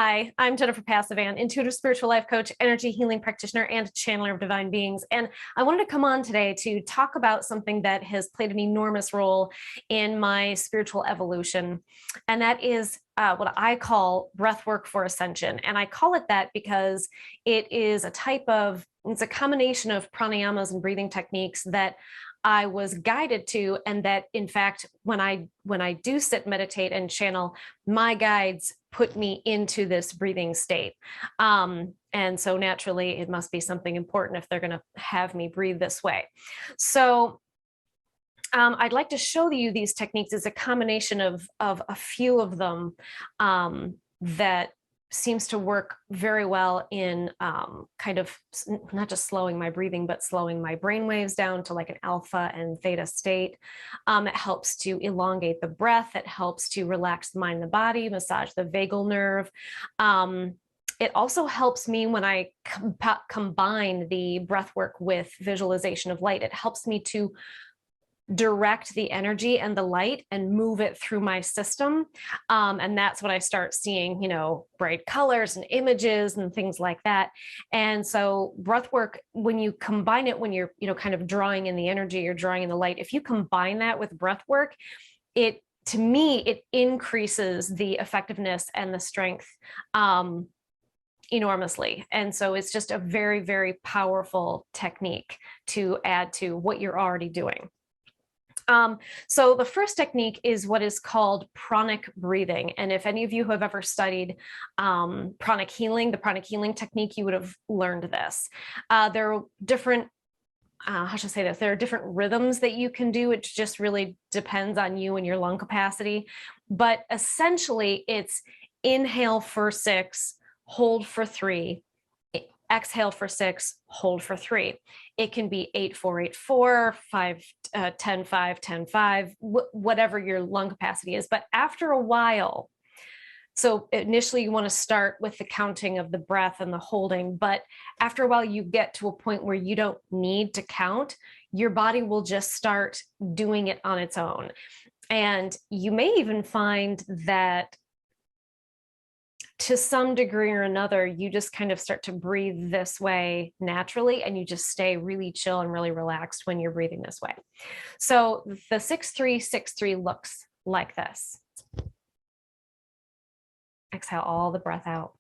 Hi, I'm Jennifer Passivan, intuitive spiritual life coach, energy healing practitioner, and channeler of divine beings. And I wanted to come on today to talk about something that has played an enormous role in my spiritual evolution. And that is what I call breathwork for ascension. And I call it that because it is it's a combination of pranayamas and breathing techniques that I was guided to, and that in fact, when I do sit, meditate, and channel, my guides put me into this breathing state. And so naturally, it must be something important if they're going to have me breathe this way. So I'd like to show you these techniques as a combination of a few of them that seems to work very well in kind of not just slowing my breathing, but slowing my brainwaves down to like an alpha and theta state. It helps to elongate the breath. It helps to relax the mind and the body, massage the vagal nerve. It also helps me when I combine the breath work with visualization of light. It helps me to direct the energy and the light and move it through my system. And that's when I start seeing, bright colors and images and things like that. And so breath work, when you combine it, when you're, kind of drawing in the energy or drawing in the light, if you combine that with breath work, to me, it increases the effectiveness and the strength enormously. And so it's just a very, very powerful technique to add to what you're already doing. So the first technique is what is called pranic breathing. And if any of you have ever studied pranic healing, the pranic healing technique, you would have learned this. There are different, how should I say this? There are different rhythms that you can do. It just really depends on you and your lung capacity. But essentially, it's inhale for 6, hold for 3, exhale for 6, hold for 3. It can be 8-4-8-4, 5-10-5, 10-5, whatever your lung capacity is. But after a while, so initially you want to start with the counting of the breath and the holding, but after a while you get to a point where you don't need to count. Your body will just start doing it on its own. And you may even find that to some degree or another, you just kind of start to breathe this way naturally, and you just stay really chill and really relaxed when you're breathing this way. So the 6-3-6-3 looks like this. Exhale all the breath out.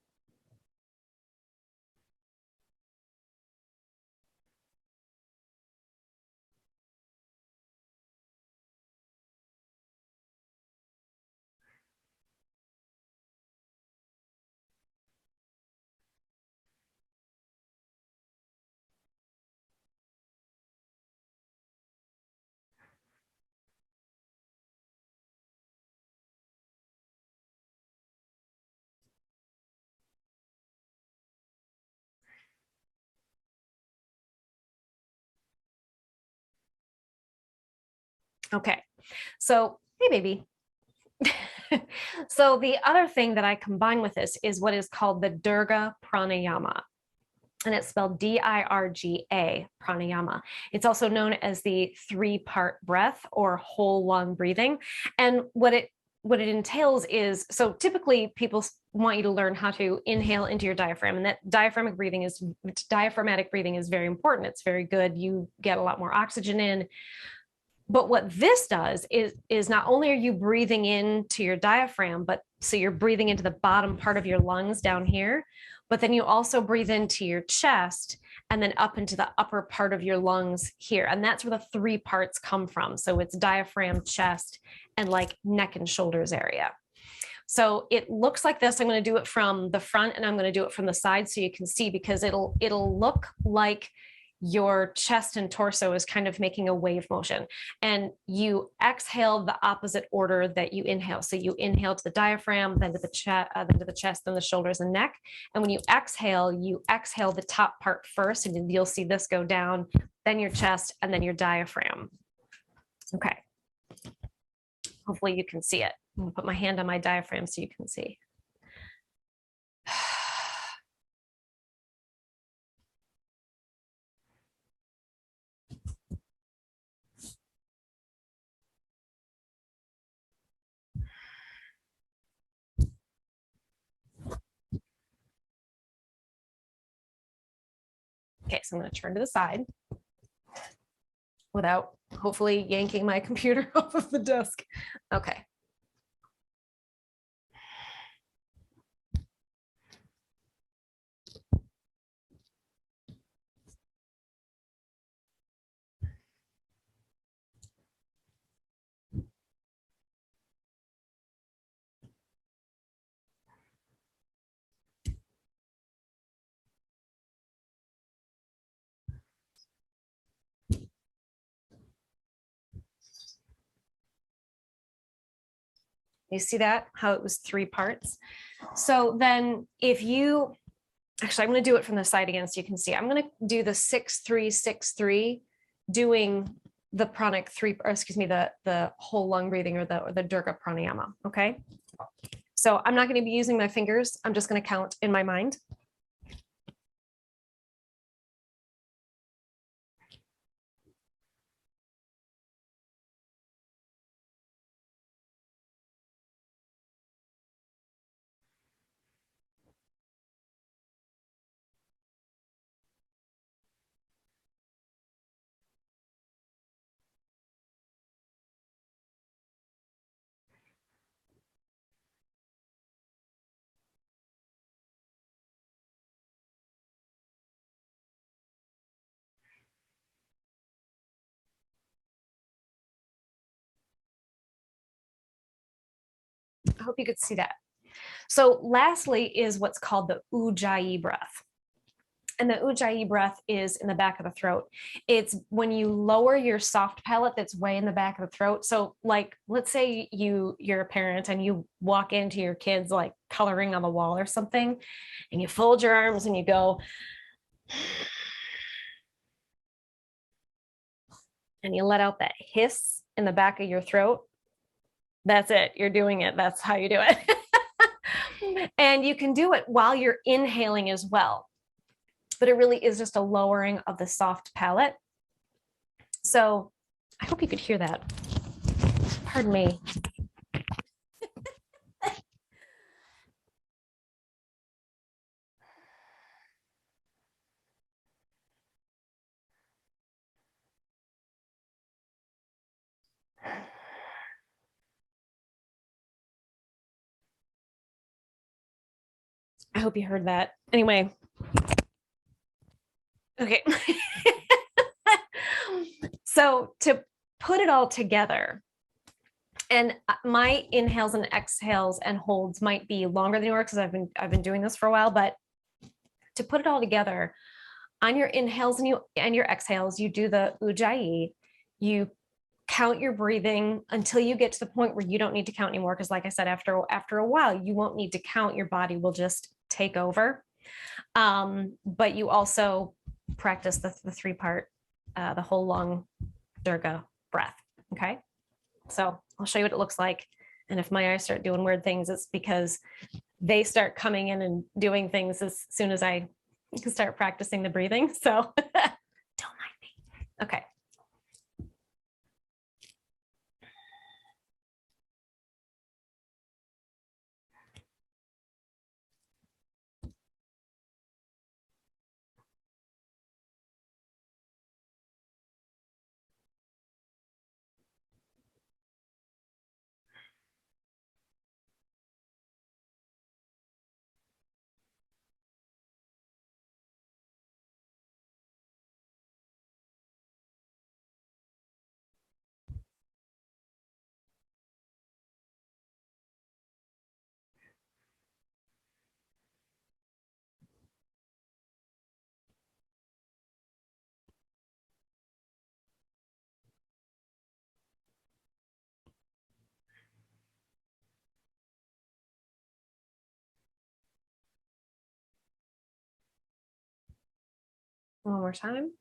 Okay, so hey, baby. So the other thing that I combine with this is what is called the Dirga Pranayama. And it's spelled D-I-R-G-A, pranayama. It's also known as the 3-part breath or whole lung breathing. And what it entails is, so typically people want you to learn how to inhale into your diaphragm, and that diaphragmatic breathing is very important. It's very good. You get a lot more oxygen in. But what this does is not only are you breathing into your diaphragm, but so you're breathing into the bottom part of your lungs down here, but then you also breathe into your chest and then up into the upper part of your lungs here. And that's where the 3 parts come from. So it's diaphragm, chest, and like neck and shoulders area. So it looks like this. I'm going to do it from the front and I'm going to do it from the side so you can see, because it'll look like your chest and torso is kind of making a wave motion, and you exhale the opposite order that you inhale. So you inhale to the diaphragm, then to the chest, then the shoulders and neck. And when you exhale the top part first, and you'll see this go down, then your chest, and then your diaphragm. Okay. Hopefully you can see it. I'm gonna put my hand on my diaphragm so you can see. Okay, so I'm going to turn to the side without hopefully yanking my computer off of the desk. Okay. You see that, how it was 3 parts? So then if you, actually, I'm going to do it from the side again so you can see. I'm going to do the 6-3-6-3, doing the pranic 3, or excuse me, the whole lung breathing, or the Durga pranayama. Okay. So I'm not going to be using my fingers. I'm just going to count in my mind. I hope you could see that. So lastly is what's called the Ujjayi breath. And the Ujjayi breath is in the back of the throat. It's when you lower your soft palate that's way in the back of the throat. So like, let's say you're a parent and you walk into your kids like coloring on the wall or something, and you fold your arms and you go, and you let out that hiss in the back of your throat. That's it. You're doing it. That's how you do it. And you can do it while you're inhaling as well. But it really is just a lowering of the soft palate. So I hope you could hear that. Pardon me. I hope you heard that. Anyway. Okay. So to put it all together, and my inhales and exhales and holds might be longer than yours because I've been doing this for a while, but to put it all together, on your inhales and your exhales, you do the Ujjayi, you count your breathing until you get to the point where you don't need to count anymore. Because like I said, after a while, you won't need to count. Your body will just take over. But you also practice the 3-part, the whole lung Durga breath. Okay. So I'll show you what it looks like. And if my eyes start doing weird things, it's because they start coming in and doing things as soon as I can start practicing the breathing. So don't mind me. Okay. One more time.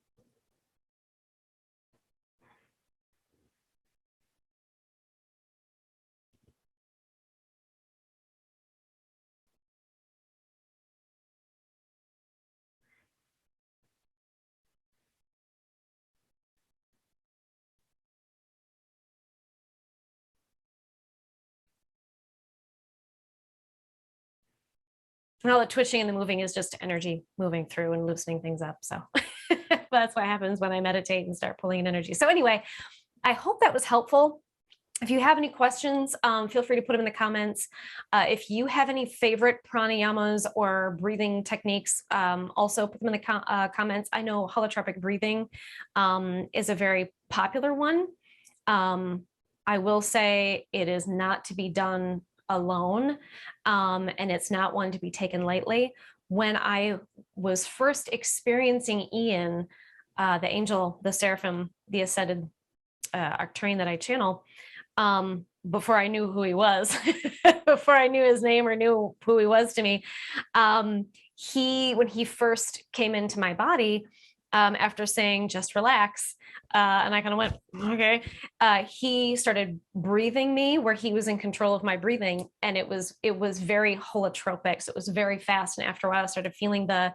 And all the twitching and the moving is just energy moving through and loosening things up. So That's what happens when I meditate and start pulling in energy. So anyway, I hope that was helpful. If you have any questions, feel free to put them in the comments. If you have any favorite pranayamas or breathing techniques, also put them in the comments. I know holotropic breathing is a very popular one. I will say it is not to be done alone, and it's not one to be taken lightly. When I was first experiencing Ian, the angel, the seraphim, the ascended Arcturian that I channel, before I knew who he was, before I knew his name or knew who he was to me, when he first came into my body, after saying, just relax, and I kind of went, okay, he started breathing me where he was in control of my breathing. And it was very holotropic. So it was very fast. And after a while, I started feeling the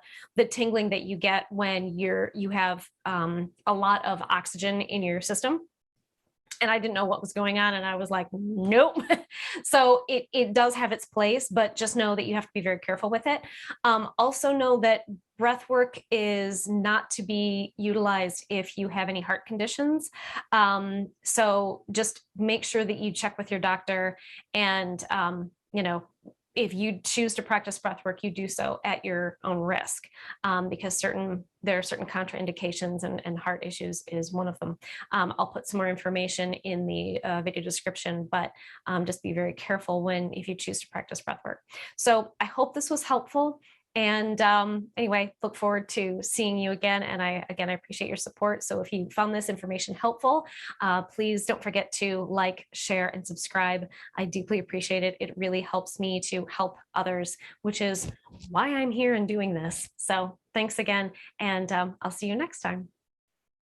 tingling that you get when you have a lot of oxygen in your system. And I didn't know what was going on. And I was like, nope. So it does have its place, but just know that you have to be very careful with it. Also know that breath work is not to be utilized if you have any heart conditions. So just make sure that you check with your doctor, and, if you choose to practice breath work, you do so at your own risk, because there are certain contraindications, and heart issues is one of them. I'll put some more information in the video description, but just be very careful if you choose to practice breath work. So I hope this was helpful. And anyway, look forward to seeing you again. And I appreciate your support. So if you found this information helpful, please don't forget to like, share, and subscribe. I deeply appreciate it. It really helps me to help others, which is why I'm here and doing this. So thanks again, and I'll see you next time.